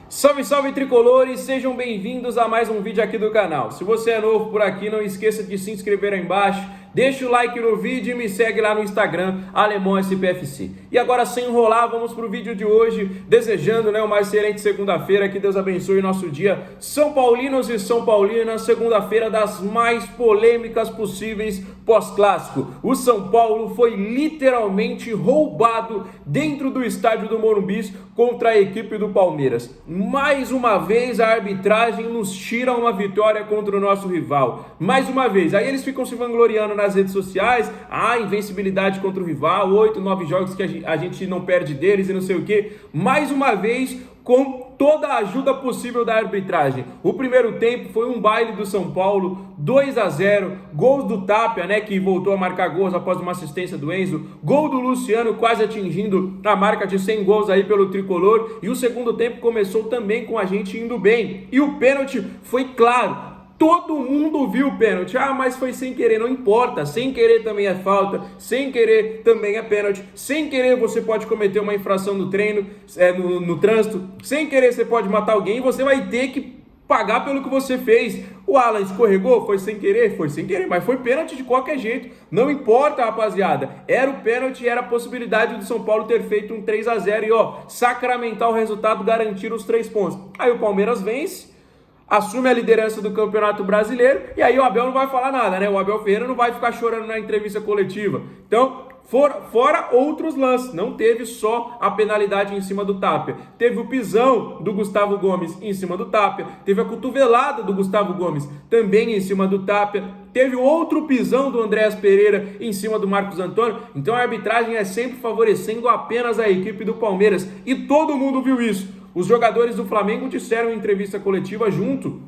Salve, salve tricolores, sejam bem-vindos a mais um vídeo aqui do canal. Se você é novo por aqui, não esqueça de se inscrever aí embaixo, deixa o like no vídeo e me segue lá no Instagram, Alemão SPFC. E agora, sem enrolar, vamos pro vídeo de hoje, desejando uma excelente segunda-feira, que Deus abençoe o nosso dia. São Paulinos e São Paulinas, segunda-feira das mais polêmicas possíveis pós-clássico. O São Paulo foi literalmente roubado dentro do estádio do Morumbi contra a equipe do Palmeiras. Mais uma vez a arbitragem nos tira uma vitória contra o nosso rival. Mais uma vez, aí eles ficam se vangloriando nas redes sociais, invencibilidade contra o rival, 8, 9 jogos que a gente não perde deles e não sei o que. Mais uma vez, com toda a ajuda possível da arbitragem. O primeiro tempo foi um baile do São Paulo, 2-0, gols do Tapia, que voltou a marcar gols após uma assistência do Enzo, gol do Luciano quase atingindo a marca de 100 gols aí pelo tricolor, e o segundo tempo começou também com a gente indo bem, e o pênalti foi claro. Todo mundo viu o pênalti, mas foi sem querer, não importa, sem querer também é falta, sem querer também é pênalti, sem querer você pode cometer uma infração no treino, no trânsito, sem querer você pode matar alguém e você vai ter que pagar pelo que você fez. O Alan escorregou, foi sem querer, mas foi pênalti de qualquer jeito, não importa, rapaziada, era o pênalti, era a possibilidade do São Paulo ter feito um 3-0 e sacramentar o resultado, garantir os 3 pontos. Aí o Palmeiras vence, assume a liderança do Campeonato Brasileiro, e aí o Abel não vai falar nada, O Abel Ferreira não vai ficar chorando na entrevista coletiva. Então, fora outros lances, não teve só a penalidade em cima do Tapia, teve o pisão do Gustavo Gomes em cima do Tapia, teve a cotovelada do Gustavo Gomes também em cima do Tapia, teve outro pisão do Andréas Pereira em cima do Marcos Antônio. Então a arbitragem é sempre favorecendo apenas a equipe do Palmeiras, e todo mundo viu isso. Os jogadores do Flamengo disseram em entrevista coletiva junto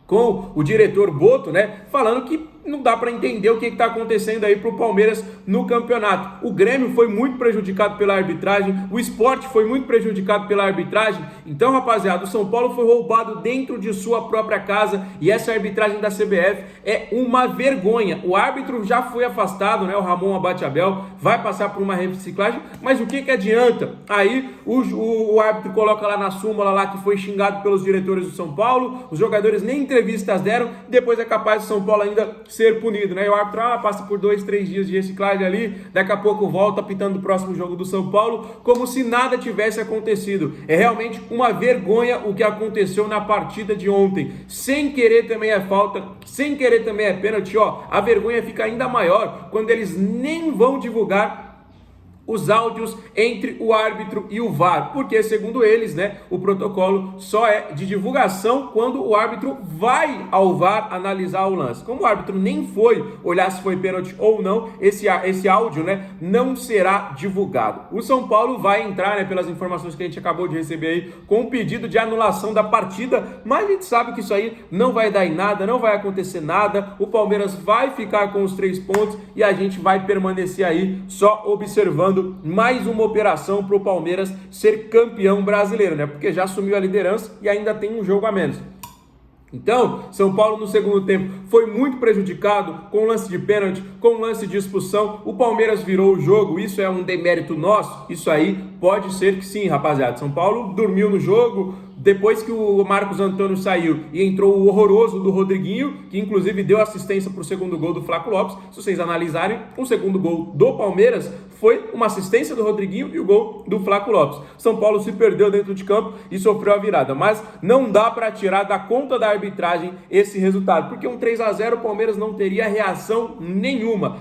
com o diretor Boto, falando que não dá para entender o que está acontecendo aí para o Palmeiras no campeonato. O Grêmio foi muito prejudicado pela arbitragem, o Sport foi muito prejudicado pela arbitragem. Então, rapaziada, o São Paulo foi roubado dentro de sua própria casa, e essa arbitragem da CBF é uma vergonha. O árbitro já foi afastado, o Ramon Abate Abel, vai passar por uma reciclagem, mas o que adianta? Aí o árbitro coloca lá na súmula lá que foi xingado pelos diretores do São Paulo, os jogadores nem entrevistas deram, depois é capaz do São Paulo ainda ser punido, E o árbitro passa por 2, 3 dias de reciclagem ali, daqui a pouco volta apitando o próximo jogo do São Paulo, como se nada tivesse acontecido. É realmente uma vergonha o que aconteceu na partida de ontem. Sem querer também é falta, sem querer também é pênalti, a vergonha fica ainda maior quando eles nem vão divulgar os áudios entre o árbitro e o VAR, porque segundo eles, o protocolo só é de divulgação quando o árbitro vai ao VAR analisar o lance. Como o árbitro nem foi olhar se foi pênalti ou não, esse áudio, não será divulgado. O São Paulo vai entrar, pelas informações que a gente acabou de receber aí, com um pedido de anulação da partida, mas a gente sabe que isso aí não vai dar em nada, não vai acontecer nada. O Palmeiras vai ficar com os 3 pontos e a gente vai permanecer aí só observando mais uma operação para o Palmeiras ser campeão brasileiro, porque já assumiu a liderança e ainda tem um jogo a menos. Então, São Paulo no segundo tempo foi muito prejudicado com lance de pênalti, com lance de expulsão. O Palmeiras virou o jogo, isso é um demérito nosso? Isso aí pode ser que sim, rapaziada. São Paulo dormiu no jogo. Depois que o Marcos Antônio saiu e entrou o horroroso do Rodriguinho, que inclusive deu assistência para o segundo gol do Flaco Lopes, se vocês analisarem, o segundo gol do Palmeiras foi uma assistência do Rodriguinho e o gol do Flaco Lopes. São Paulo se perdeu dentro de campo e sofreu a virada, mas não dá para tirar da conta da arbitragem esse resultado, porque um 3-0 o Palmeiras não teria reação nenhuma,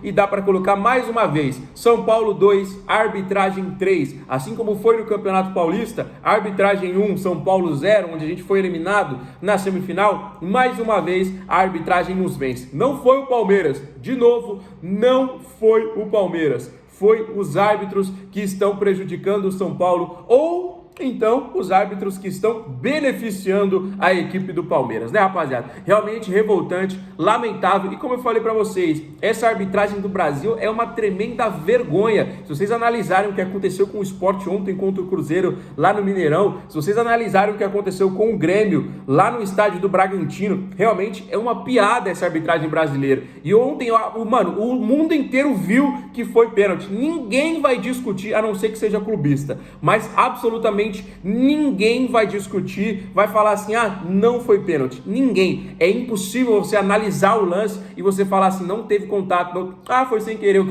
e dá para colocar mais uma vez, São Paulo 2, arbitragem 3, assim como foi no Campeonato Paulista, arbitragem 1, São Paulo 0, onde a gente foi eliminado na semifinal. Mais uma vez a arbitragem nos vence. Não foi o Palmeiras, de novo, não foi o Palmeiras, foi os árbitros que estão prejudicando o São Paulo, ou então os árbitros que estão beneficiando a equipe do Palmeiras, rapaziada? Realmente revoltante, lamentável, e como eu falei para vocês, essa arbitragem do Brasil é uma tremenda vergonha. Se vocês analisarem o que aconteceu com o Sport ontem contra o Cruzeiro lá no Mineirão, se vocês analisarem o que aconteceu com o Grêmio lá no estádio do Bragantino, realmente é uma piada essa arbitragem brasileira. E ontem, o mundo inteiro viu que foi pênalti. Ninguém vai discutir, a não ser que seja clubista, mas absolutamente absolutamente ninguém vai discutir, vai falar assim, não foi pênalti. Ninguém. É impossível você analisar o lance e você falar assim, não teve contato, não, foi sem querer.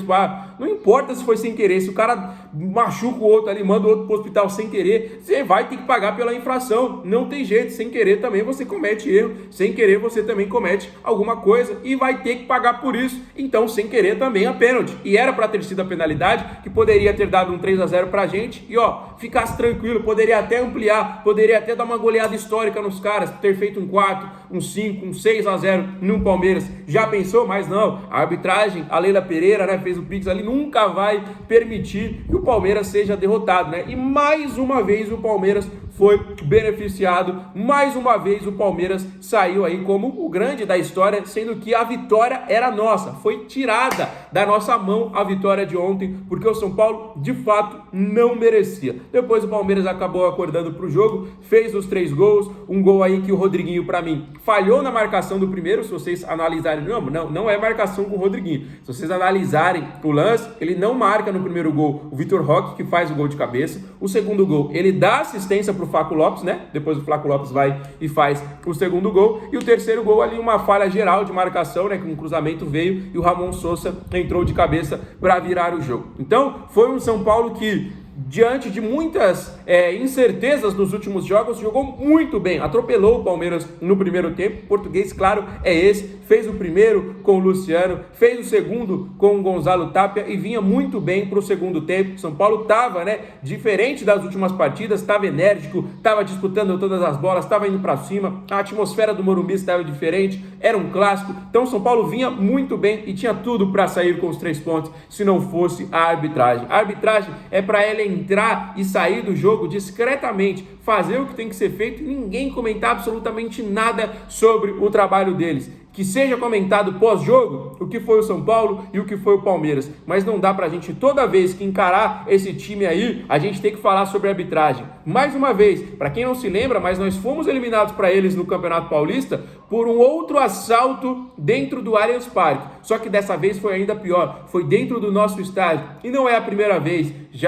Não importa se foi sem querer, se o cara machuca o outro ali, manda o outro pro hospital sem querer, você vai ter que pagar pela infração. Não tem jeito, sem querer também você comete erro, sem querer você também comete alguma coisa e vai ter que pagar por isso. Então, sem querer também é pênalti. E era para ter sido a penalidade, que poderia ter dado um 3-0 pra gente e ficasse tranquilo, poderia até ampliar, poderia até dar uma goleada histórica nos caras, ter feito um 4, um 5, um 6-0 no Palmeiras. Já pensou? Mas não, a arbitragem, a Leila Pereira, né, fez o Pix ali, nunca vai permitir que o Palmeiras seja derrotado, né? E mais uma vez o Palmeiras foi beneficiado, mais uma vez o Palmeiras saiu aí como o grande da história, sendo que a vitória era nossa, foi tirada da nossa mão a vitória de ontem, porque o São Paulo de fato não merecia. Depois o Palmeiras acabou acordando para o jogo, fez os 3 gols, um gol aí que o Rodriguinho, para mim, falhou na marcação do primeiro. Se vocês analisarem, não é marcação com o Rodriguinho, se vocês analisarem o lance, ele não marca no primeiro gol o Vitor Roque, que faz o gol de cabeça. O segundo gol, ele dá assistência para o Flaco Lopes, né? Depois o Flaco Lopes vai e faz o segundo gol. E o terceiro gol ali, uma falha geral de marcação, né? Que um cruzamento veio e o Ramon Sousa entrou de cabeça para virar o jogo. Então, foi um São Paulo que, diante de muitas incertezas nos últimos jogos, jogou muito bem, atropelou o Palmeiras no primeiro tempo. O português, claro, é esse, fez o primeiro com o Luciano, fez o segundo com o Gonzalo Tapia e vinha muito bem para o segundo tempo. São Paulo estava, diferente das últimas partidas, estava enérgico, estava disputando todas as bolas, estava indo para cima, a atmosfera do Morumbi estava diferente, era um clássico. Então São Paulo vinha muito bem e tinha tudo para sair com os 3 pontos, se não fosse a arbitragem. A arbitragem é para ela entrar e sair do jogo discretamente, fazer o que tem que ser feito e ninguém comentar absolutamente nada sobre o trabalho deles. Que seja comentado pós-jogo o que foi o São Paulo e o que foi o Palmeiras, mas não dá pra gente, toda vez que encarar esse time aí, a gente tem que falar sobre a arbitragem. Mais uma vez, para quem não se lembra, mas nós fomos eliminados para eles no Campeonato Paulista por um outro assalto dentro do Allianz Parque, só que dessa vez foi ainda pior, foi dentro do nosso estádio, e não é a primeira vez. Se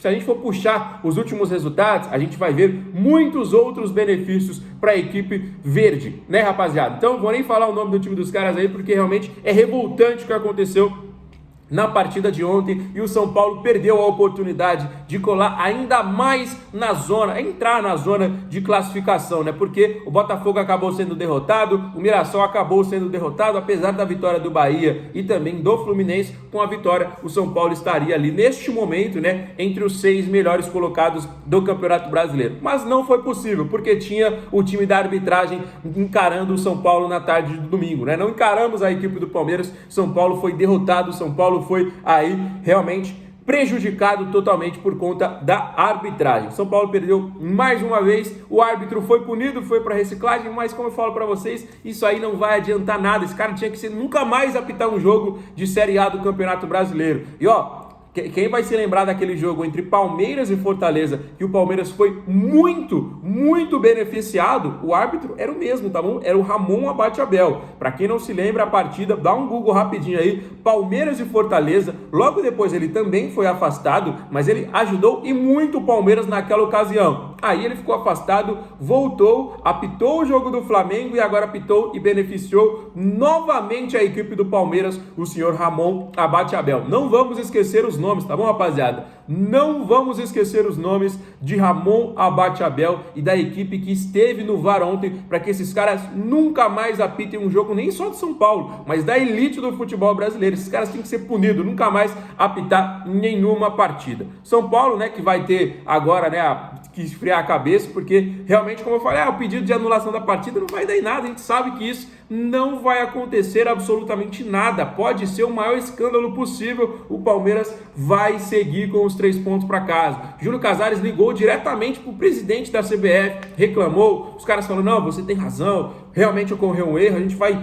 a gente for puxar os últimos resultados, a gente vai ver muitos outros benefícios para a equipe verde, né, rapaziada? Então, não vou nem falar o nome do time dos caras aí, porque realmente é revoltante o que aconteceu na partida de ontem, e o São Paulo perdeu a oportunidade de colar ainda mais na zona, entrar na zona de classificação, né? Porque o Botafogo acabou sendo derrotado, o Mirassol acabou sendo derrotado, apesar da vitória do Bahia e também do Fluminense. Com a vitória, o São Paulo estaria ali neste momento, né, entre os 6 melhores colocados do Campeonato Brasileiro. Mas não foi possível, porque tinha o time da arbitragem encarando o São Paulo na tarde de domingo, né? Não encaramos a equipe do Palmeiras, São Paulo foi derrotado, São Paulo foi aí realmente prejudicado totalmente por conta da arbitragem. São Paulo perdeu mais uma vez, o árbitro foi punido, foi para reciclagem, mas como eu falo para vocês, isso aí não vai adiantar nada. Esse cara tinha que nunca mais apitar um jogo de Série A do Campeonato Brasileiro. E quem vai se lembrar daquele jogo entre Palmeiras e Fortaleza, que o Palmeiras foi muito beneficiado, o árbitro era o mesmo, tá bom? Era o Ramon Abate-Abel. Para quem não se lembra a partida, dá um Google rapidinho aí, Palmeiras e Fortaleza. Logo depois ele também foi afastado, mas ele ajudou e muito o Palmeiras naquela ocasião. Aí ele ficou afastado, voltou, apitou o jogo do Flamengo e agora apitou e beneficiou novamente a equipe do Palmeiras, o senhor Ramon Abate-Abel. Não vamos esquecer os nomes, tá bom, rapaziada? Não vamos esquecer os nomes de Ramon Abate-Abel e da equipe que esteve no VAR ontem, para que esses caras nunca mais apitem um jogo, nem só de São Paulo, mas da elite do futebol brasileiro. Esses caras têm que ser punidos, nunca mais apitar nenhuma partida. São Paulo, né, que vai ter agora, né, que esfriar a cabeça, porque realmente, como eu falei, o pedido de anulação da partida não vai dar em nada. A gente sabe que isso não vai acontecer absolutamente nada. Pode ser o maior escândalo possível, o Palmeiras vai seguir com os 3 pontos para casa. Júlio Casares ligou diretamente para o presidente da CBF, reclamou, os caras falaram, não, você tem razão, realmente ocorreu um erro, a gente vai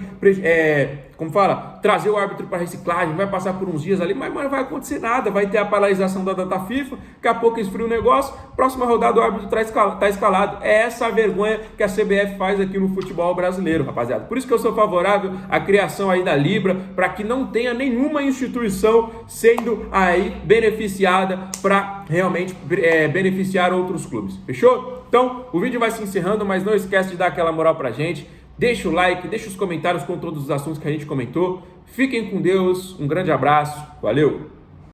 como fala, trazer o árbitro para reciclagem, vai passar por uns dias ali, mas não vai acontecer nada, vai ter a paralisação da data FIFA, daqui a pouco esfria o negócio, próxima rodada o árbitro está escalado. É essa a vergonha que a CBF faz aqui no futebol brasileiro, rapaziada. Por isso que eu sou favorável à criação aí da Libra, para que não tenha nenhuma instituição sendo aí beneficiada para realmente beneficiar outros clubes. Fechou? Então, o vídeo vai se encerrando, mas não esquece de dar aquela moral pra gente. Deixa o like, deixa os comentários com todos os assuntos que a gente comentou. Fiquem com Deus, um grande abraço, valeu!